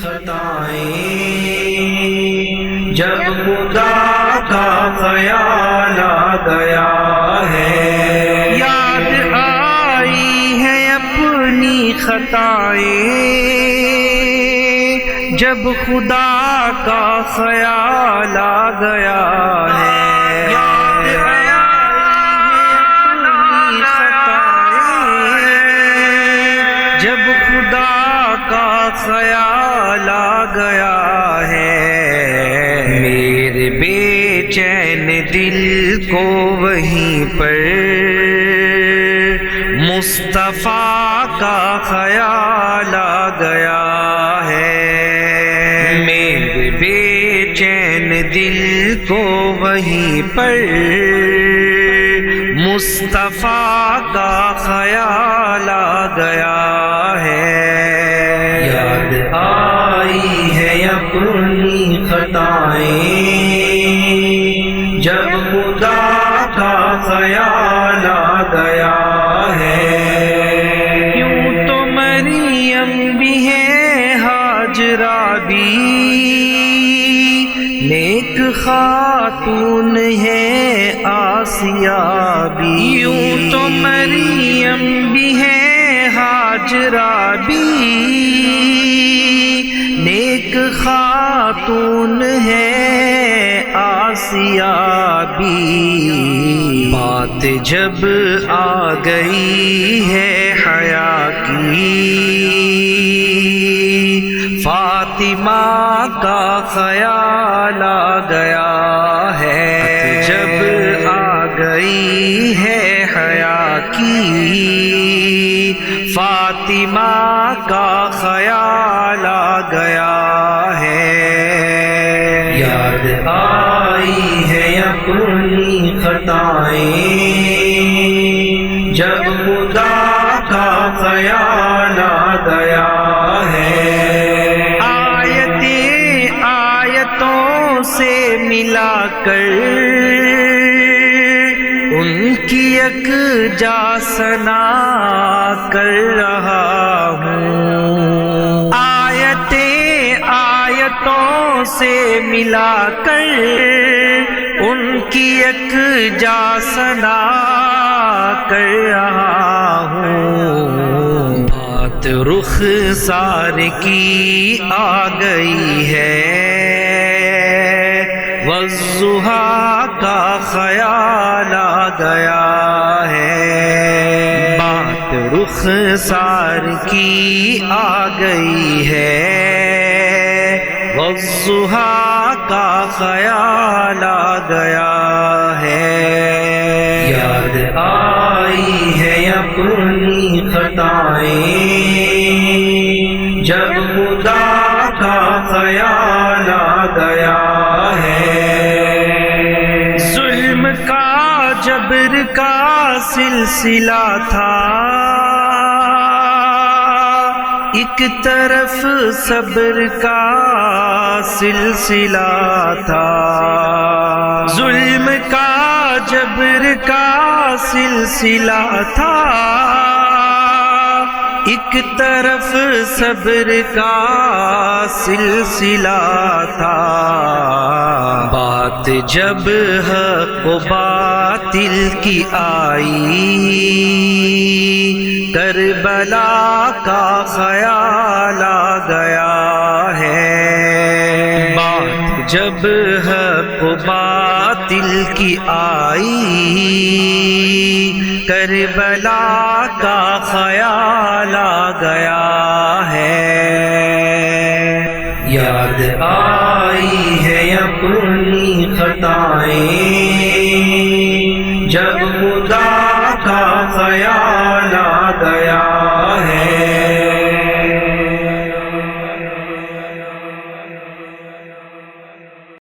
خطائیں جب خدا کا خیال آ گیا ہے، یاد آئی ہے اپنی خطائیں جب خدا کا خیال آ گیا ہے، یاد آئی ہے اپنی خطائیں جب خدا کا خیال آ گیا ہے، میرے بے چین دل کو وہیں پر مصطفیٰ کا خیال آ گیا ہے، میرے بے چین دل کو وہیں پر مصطفیٰ کا خیال آ گیا ہے، یاد آئی ہے اپنی خطائیں جب خدا کا خیال آ گیا ہے، یوں تو مریم بھی ہے ہاجرہ بھی نیک خاتون ہے آسیہ بھی، یوں تو مریم بھی ہے ہاجرہ بھی نیک خاتون ہے آسیہ بھی، بات جب آ گئی ہے حیا کی فاطمہ کا خیال آ گیا ہے، جب آ گئی ہے حیا کی فاطمہ کا خیال آ گیا ہے، یاد آئی ہے اپنی خطائیں جب خدا کا خیال آ گیا ہے، آیتوں سے ملا کر ان کی یکجا ثنا کر رہا ہوں، آیتوں سے ملا کر ان کی یکجا ثنا کر رہا ہوں، بات رخسار کی آ گئی ہے والضحیٰ کا خیال آ گیا ہے، بات رخسار کی آ گئی ہے والضحیٰ کا خیال آ گیا ہے، یاد آئی ہے اپنی خطائیں جب خدا کا خیال آ گیا ہے، ظلم کا جبر کا سلسلہ تھا ایک طرف صبر کا سلسلہ تھا، ظلم کا جبر کا سلسلہ تھا ایک طرف صبر کا سلسلہ تھا، بات جب حق و باطل کی آئی کربلا کا خیال آ گیا ہے، بات جب حق و باطل کی آئی کربلا کا خیال آ گیا ہے، یاد آئی ہے اپنی خطائیں جب خدا کا خیال